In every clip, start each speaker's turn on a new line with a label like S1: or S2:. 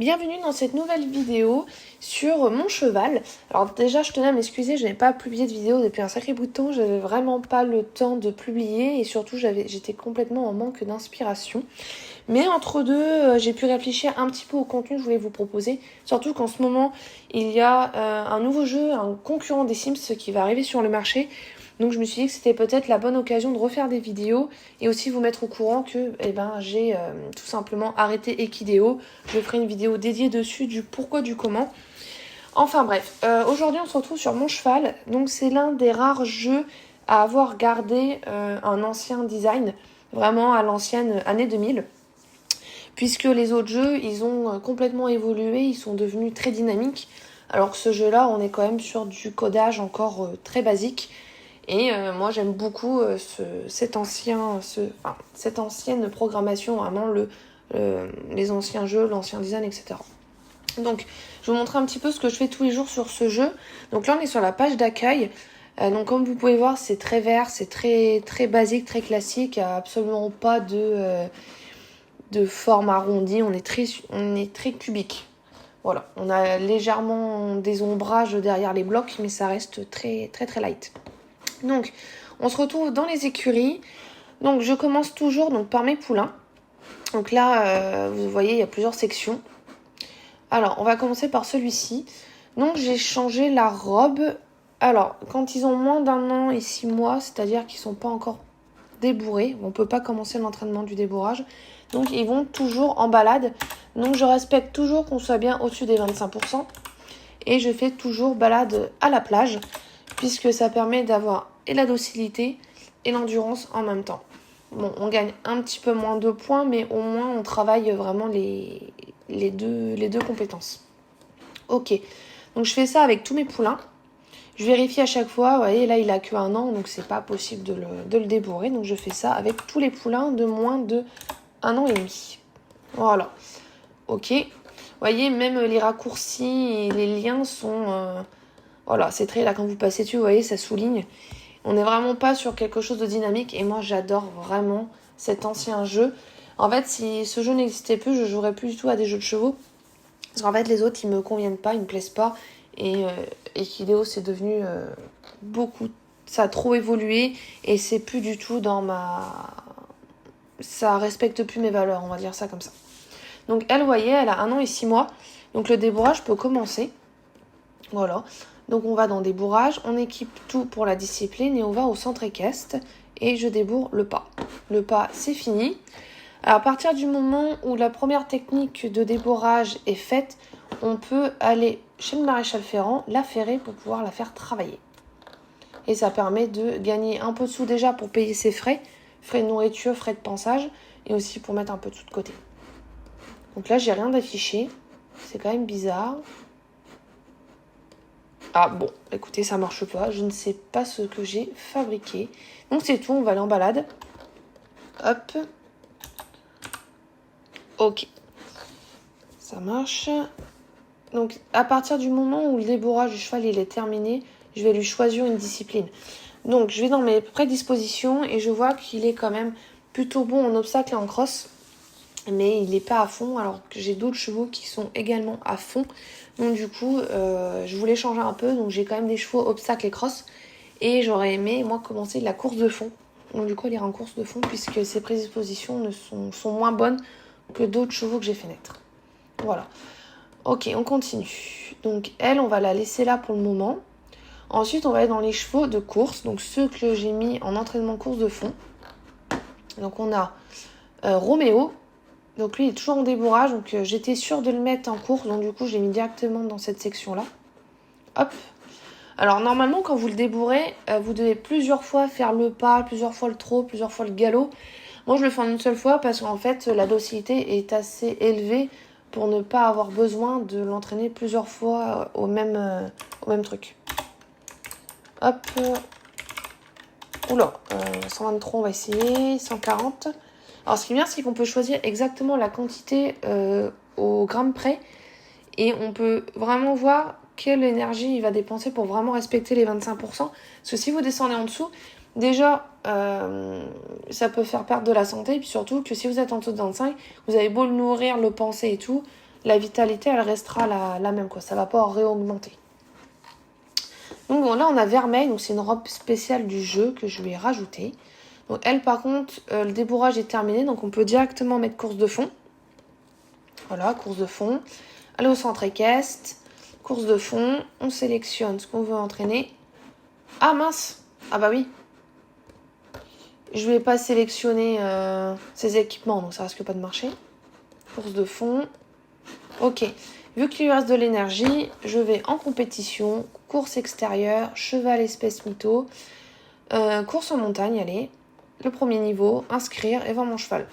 S1: Bienvenue dans cette nouvelle vidéo sur mon cheval. Alors déjà je tenais à m'excuser, je n'ai pas publié de vidéo depuis un sacré bout de temps, j'avais vraiment pas le temps de publier et surtout j'étais complètement en manque d'inspiration. Mais entre deux, j'ai pu réfléchir un petit peu au contenu que je voulais vous proposer, surtout qu'en ce moment il y a un nouveau jeu, un concurrent des Sims qui va arriver sur le marché. Donc je me suis dit que c'était peut-être la bonne occasion de refaire des vidéos et aussi vous mettre au courant que j'ai tout simplement arrêté Equideo. Je ferai une vidéo dédiée dessus du pourquoi du comment. Enfin bref, aujourd'hui on se retrouve sur mon cheval. Donc c'est l'un des rares jeux à avoir gardé un ancien design, vraiment à l'ancienne année 2000. Puisque les autres jeux, ils ont complètement évolué, ils sont devenus très dynamiques. Alors que ce jeu-là, on est quand même sur du codage encore très basique. Et moi j'aime beaucoup cette ancienne programmation, vraiment les anciens jeux, l'ancien design, etc. Donc je vais vous montrer un petit peu ce que je fais tous les jours sur ce jeu. Donc là on est sur la page d'accueil. Donc comme vous pouvez voir c'est très vert, c'est très, très basique, très classique, il n'y a absolument pas de forme arrondie, on est très cubique. Voilà, on a légèrement des ombrages derrière les blocs mais ça reste très très très light. Donc, on se retrouve dans les écuries. Donc, je commence toujours par mes poulains. Donc là, vous voyez, il y a plusieurs sections. Alors, on va commencer par celui-ci. Donc, j'ai changé la robe. Alors, quand ils ont moins d'un an et 6 mois, c'est-à-dire qu'ils ne sont pas encore débourrés, on ne peut pas commencer l'entraînement du débourrage. Donc, ils vont toujours en balade. Donc, je respecte toujours qu'on soit bien au-dessus des 25%. Et je fais toujours balade à la plage, puisque ça permet d'avoir et la docilité et l'endurance en même temps. Bon, on gagne un petit peu moins de points, mais au moins on travaille vraiment les deux compétences. Ok, donc je fais ça avec tous mes poulains. Je vérifie à chaque fois, vous voyez là il a que 1 an, donc c'est pas possible de le débourrer. Donc je fais ça avec tous les poulains de moins de 1 an et demi. Voilà, ok. Vous voyez, même les raccourcis et les liens sont... Voilà, c'est très là quand vous passez dessus, vous voyez, ça souligne. On n'est vraiment pas sur quelque chose de dynamique et moi j'adore vraiment cet ancien jeu. En fait, si ce jeu n'existait plus, je jouerais plus du tout à des jeux de chevaux. Parce qu'en fait, les autres, ils me conviennent pas, ils me plaisent pas. Et Equideo, c'est devenu beaucoup... Ça a trop évolué et c'est plus du tout dans ma... Ça respecte plus mes valeurs, on va dire ça comme ça. Donc elle, vous voyez, elle a 1 an et 6 mois. Donc le débourrage peut commencer. Voilà. Donc on va dans débourrage, on équipe tout pour la discipline et on va au centre équestre et je débourre le pas. Le pas, c'est fini. Alors, à partir du moment où la première technique de débourrage est faite, on peut aller chez le maréchal ferrant, la ferrer pour pouvoir la faire travailler. Et ça permet de gagner un peu de sous déjà pour payer ses frais de nourriture, frais de pansage et aussi pour mettre un peu de sous de côté. Donc là, j'ai rien d'affiché. C'est quand même bizarre. Ah bon, écoutez, ça marche pas. Je ne sais pas ce que j'ai fabriqué. Donc c'est tout, on va aller en balade. Hop. Ok. Ça marche. Donc à partir du moment où le débourrage du cheval il est terminé, je vais lui choisir une discipline. Donc je vais dans mes prédispositions et je vois qu'il est quand même plutôt bon en obstacle et en cross. Mais il n'est pas à fond, alors que j'ai d'autres chevaux qui sont également à fond. Donc du coup, je voulais changer un peu, donc j'ai quand même des chevaux obstacles et cross. Et j'aurais aimé, moi, commencer la course de fond. Donc du coup, elle ira en course de fond, puisque ses prédispositions sont moins bonnes que d'autres chevaux que j'ai fait naître. Voilà. Ok, on continue. Donc elle, on va la laisser là pour le moment. Ensuite, on va aller dans les chevaux de course, donc ceux que j'ai mis en entraînement course de fond. Donc on a Roméo. Donc lui il est toujours en débourrage, donc j'étais sûre de le mettre en course, donc du coup je l'ai mis directement dans cette section-là. Hop. Alors normalement quand vous le débourrez, vous devez plusieurs fois faire le pas, plusieurs fois le trot, plusieurs fois le galop. Moi je le fais en une seule fois parce qu'en fait la docilité est assez élevée pour ne pas avoir besoin de l'entraîner plusieurs fois au même truc. Hop. Oula, 123 on va essayer, 140. Alors ce qui est bien, c'est qu'on peut choisir exactement la quantité au gramme près et on peut vraiment voir quelle énergie il va dépenser pour vraiment respecter les 25%. Parce que si vous descendez en dessous, déjà ça peut faire perdre de la santé et puis surtout que si vous êtes en dessous de 25, vous avez beau le nourrir, le penser et tout, la vitalité, elle restera la même, quoi. Ça va pas réaugmenter. Donc bon, là, on a Vermeil, donc c'est une robe spéciale du jeu que je lui ai rajoutée. Donc elle, par contre, le débourrage est terminé, donc on peut directement mettre course de fond. Voilà, course de fond. Aller au centre équestre, course de fond, on sélectionne ce qu'on veut entraîner. Ah mince! Ah bah oui. Je vais pas sélectionner ces équipements, donc ça risque pas de marcher. Course de fond. Ok. Vu qu'il lui reste de l'énergie, je vais en compétition, course extérieure, cheval espèce mytho, course en montagne, allez. Le premier niveau, inscrire et vendre mon cheval.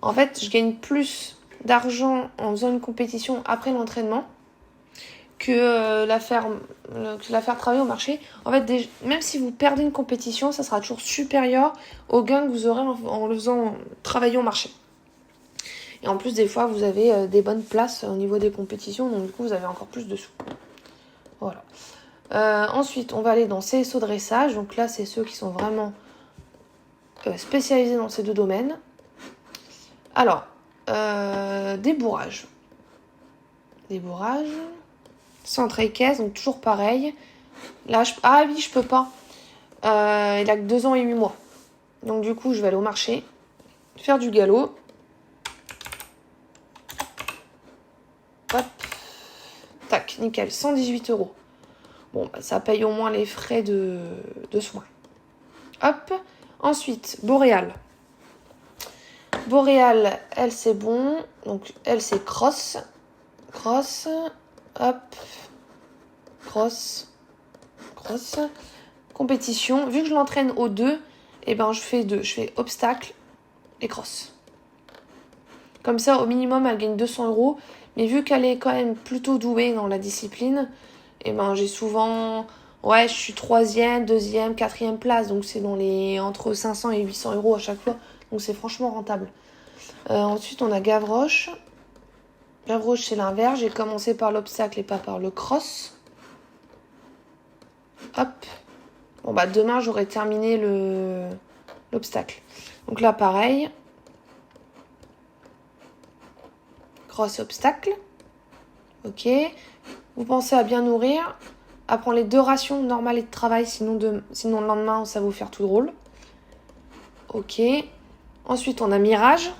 S1: En fait, je gagne plus d'argent en faisant une compétition après l'entraînement que la faire travailler au marché. En fait, même si vous perdez une compétition, ça sera toujours supérieur au gain que vous aurez en le faisant travailler au marché. Et en plus, des fois, vous avez des bonnes places au niveau des compétitions, donc du coup, vous avez encore plus de sous. Voilà. Ensuite, on va aller dans CSO dressage. Donc là, c'est ceux qui sont vraiment spécialisés dans ces deux domaines. Alors, débourrage. Débourrage. Centre équestre, donc toujours pareil. Là, ah oui, je peux pas. Il a que 2 ans et 8 mois. Donc du coup, je vais aller au marché, faire du galop. Hop. Tac, nickel, 118 €. Bon, bah, ça paye au moins les frais de soins. Hop. Ensuite, Boréal. Boréal, elle, c'est bon. Donc, elle, c'est cross. Cross. Hop. Cross. Cross. Compétition. Vu que je l'entraîne aux deux, eh ben, je fais 2. Je fais obstacle et cross. Comme ça, au minimum, elle gagne 200 €. Mais vu qu'elle est quand même plutôt douée dans la discipline, eh ben, j'ai souvent... Ouais, je suis 3e, 2e, 4e place. Donc, c'est dans les entre 500 et 800 € à chaque fois. Donc, c'est franchement rentable. Ensuite, on a Gavroche. Gavroche, c'est l'inverse. J'ai commencé par l'obstacle et pas par le cross. Hop. Bon, bah, demain, j'aurai terminé l'obstacle. Donc là, pareil. Cross obstacle. Ok. Vous pensez à bien nourrir. À prendre les 2 rations normales et de travail. Sinon le lendemain, ça va vous faire tout drôle. Ok. Ensuite, on a Mirage.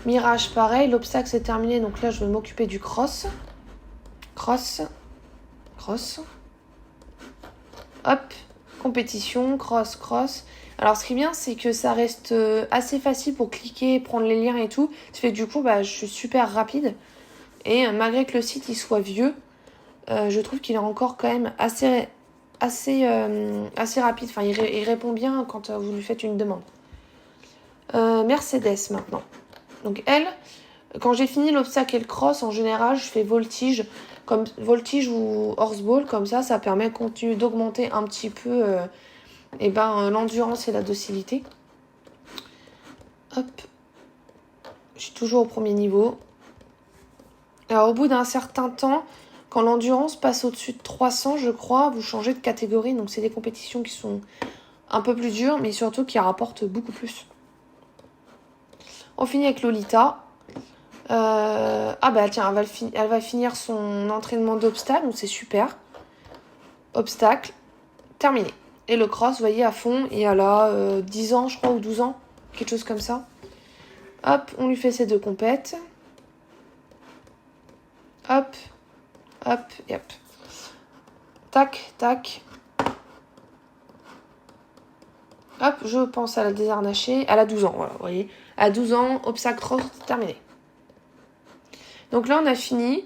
S1: Mirage, pareil. L'obstacle, c'est terminé. Donc là, je vais m'occuper du cross. Cross. Cross. Hop. Compétition. Cross, cross. Alors, ce qui est bien, c'est que ça reste assez facile pour cliquer, prendre les liens et tout. Ça fait que du coup, bah, je suis super rapide. Et malgré que le site il soit vieux, je trouve qu'il est encore quand même assez rapide. Enfin, il répond bien quand vous lui faites une demande. Mercedes maintenant. Donc elle, quand j'ai fini l'obstacle et le cross, en général, je fais voltige, comme voltige ou horseball, comme ça permet de continuer d'augmenter un petit peu l'endurance et la docilité. Hop. Je suis toujours au premier niveau. Alors au bout d'un certain temps, quand l'endurance passe au-dessus de 300, je crois, vous changez de catégorie. Donc c'est des compétitions qui sont un peu plus dures, mais surtout qui rapportent beaucoup plus. On finit avec Lolita. Ah bah tiens, elle va finir son entraînement d'obstacle, donc c'est super. Obstacle, terminé. Et le cross, vous voyez, à fond, et elle a 10 ans, je crois, ou 12 ans, quelque chose comme ça. Hop, on lui fait ses 2 compètes. Hop, hop, et hop. Tac, tac. Hop, je pense à la désharnacher. Elle a 12 ans, voilà, vous voyez. À 12 ans, obstacle cross, terminé. Donc là, on a fini.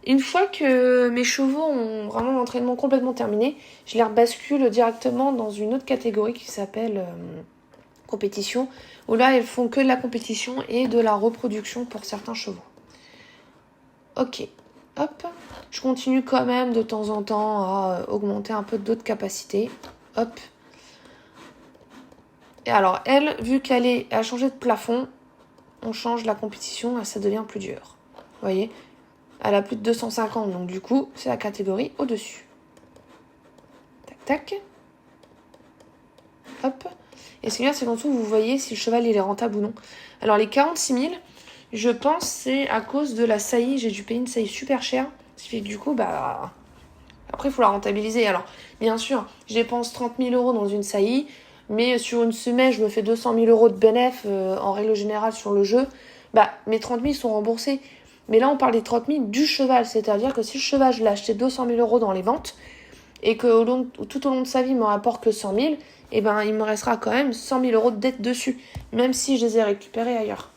S1: Une fois que mes chevaux ont vraiment l'entraînement complètement terminé, je les rebascule directement dans une autre catégorie qui s'appelle compétition, où là, elles font que de la compétition et de la reproduction pour certains chevaux. Ok, hop. Je continue quand même de temps en temps à augmenter un peu d'autres capacités. Hop. Et alors, elle, vu qu'elle a changé de plafond, on change la compétition et ça devient plus dur. Vous voyez ? Elle a plus de 250, donc du coup, c'est la catégorie au-dessus. Tac, tac. Hop. Et ce qui est bien, c'est qu'en dessous, vous voyez si le cheval il est rentable ou non. Alors, les 46 000, Je pense c'est à cause de la saillie. J'ai dû payer une saillie super chère. Ce qui fait que du coup, après, il faut la rentabiliser. Alors, bien sûr, je dépense 30 000 euros dans une saillie, mais sur une semaine, je me fais 200 000 euros de bénéfice en règle générale sur le jeu. Mes 30 000 sont remboursés. Mais là, on parle des 30 000 du cheval. C'est-à-dire que si le cheval, je l'ai acheté 200 000 euros dans les ventes, et que tout au long de sa vie, il me rapporte que 100 000, il me restera quand même 100 000 euros de dette dessus, même si je les ai récupérés ailleurs.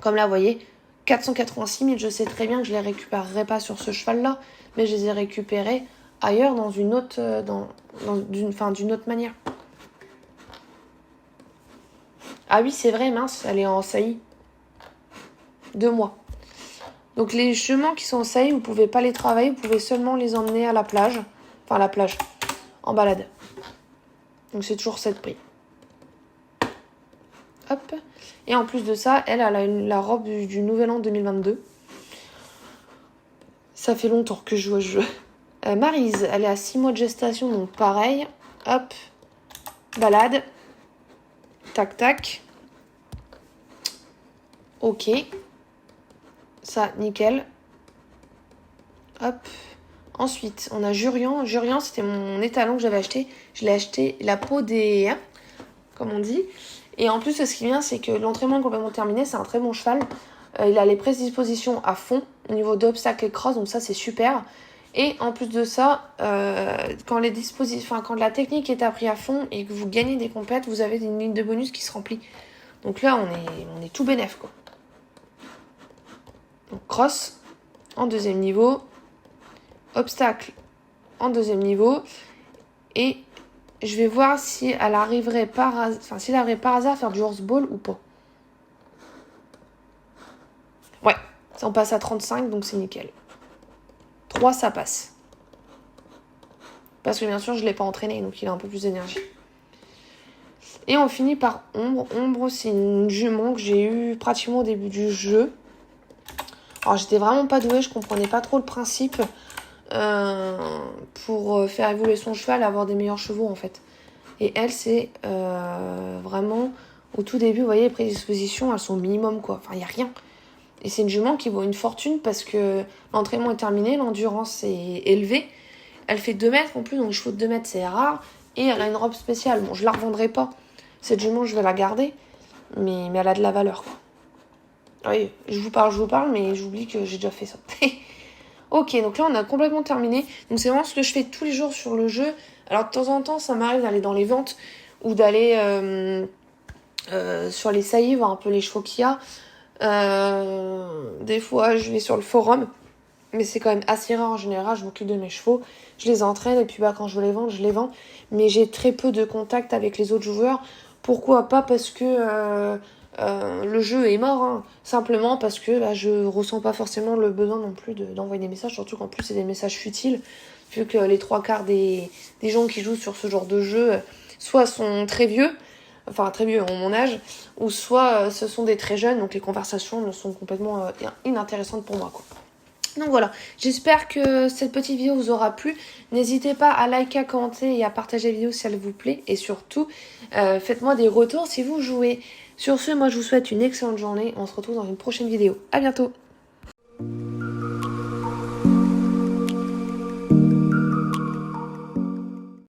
S1: Comme là, vous voyez, 486 000, je sais très bien que je les récupérerai pas sur ce cheval-là, mais je les ai récupérés ailleurs dans une autre, d'une autre manière. Ah oui, c'est vrai, mince, elle est en saillie. 2 mois. Donc les chemins qui sont en saillie, vous pouvez pas les travailler, vous pouvez seulement les emmener à la plage. Enfin, à la plage, en balade. Donc c'est toujours 7 prix. Hop. Et en plus de ça, elle a la robe du Nouvel An 2022. Ça fait longtemps que je joue à ce jeu. Maryse, elle est à 6 mois de gestation, donc pareil. Hop. Balade. Tac, tac. Ok. Ça, nickel. Hop. Ensuite, on a Jurian. Jurian, c'était mon étalon que j'avais acheté. Je l'ai acheté la peau des... comme on dit. Et en plus, ce qui vient, c'est que l'entraînement est complètement terminé. C'est un très bon cheval. Il a les prédispositions à fond au niveau d'obstacles et cross. Donc ça, c'est super. Et en plus de ça, quand la technique est apprise à fond et que vous gagnez des compètes, vous avez une ligne de bonus qui se remplit. Donc là, on est tout bénef, quoi. Donc cross en 2e niveau. Obstacle en 2e niveau. Et je vais voir si elle arriverait par hasard à faire du horseball ou pas. Ouais, on passe à 35, donc c'est nickel. 3, ça passe. Parce que bien sûr, je ne l'ai pas entraîné, donc il a un peu plus d'énergie. Et on finit par Ombre. Ombre, c'est une jument que j'ai eue pratiquement au début du jeu. Alors, j'étais vraiment pas douée, je comprenais pas trop le principe pour faire évoluer son cheval et avoir des meilleurs chevaux, en fait. Et elle, c'est vraiment... Au tout début, vous voyez, les prédispositions, elles sont au minimum, quoi. Enfin, il n'y a rien. Et c'est une jument qui vaut une fortune parce que l'entraînement est terminé, l'endurance est élevée. Elle fait 2 mètres en plus, donc les chevaux de 2 mètres, c'est rare. Et elle a une robe spéciale. Bon, je la revendrai pas. Cette jument, je vais la garder. Mais elle a de la valeur, quoi. Oui, je vous parle, mais j'oublie que j'ai déjà fait ça. Ok, donc là, on a complètement terminé. Donc c'est vraiment ce que je fais tous les jours sur le jeu. Alors, de temps en temps, ça m'arrive d'aller dans les ventes ou d'aller sur les saillies, voir un peu les chevaux qu'il y a. Des fois, je vais sur le forum. Mais c'est quand même assez rare en général. Je m'occupe de mes chevaux. Je les entraîne et puis quand je veux les vendre, je les vends. Mais j'ai très peu de contact avec les autres joueurs. Pourquoi pas? Parce que le jeu est mort. Hein. Simplement parce que je ressens pas forcément le besoin non plus d'envoyer des messages. Surtout qu'en plus, c'est des messages futiles. Vu que les 3/4 des gens qui jouent sur ce genre de jeu, soit sont très vieux, enfin très vieux ont mon âge, ou soit ce sont des très jeunes. Donc les conversations sont complètement inintéressantes pour moi, quoi. Donc voilà, j'espère que cette petite vidéo vous aura plu. N'hésitez pas à liker, à commenter et à partager la vidéo si elle vous plaît. Et surtout, faites-moi des retours si vous jouez. Sur ce, moi je vous souhaite une excellente journée. On se retrouve dans une prochaine vidéo. À bientôt.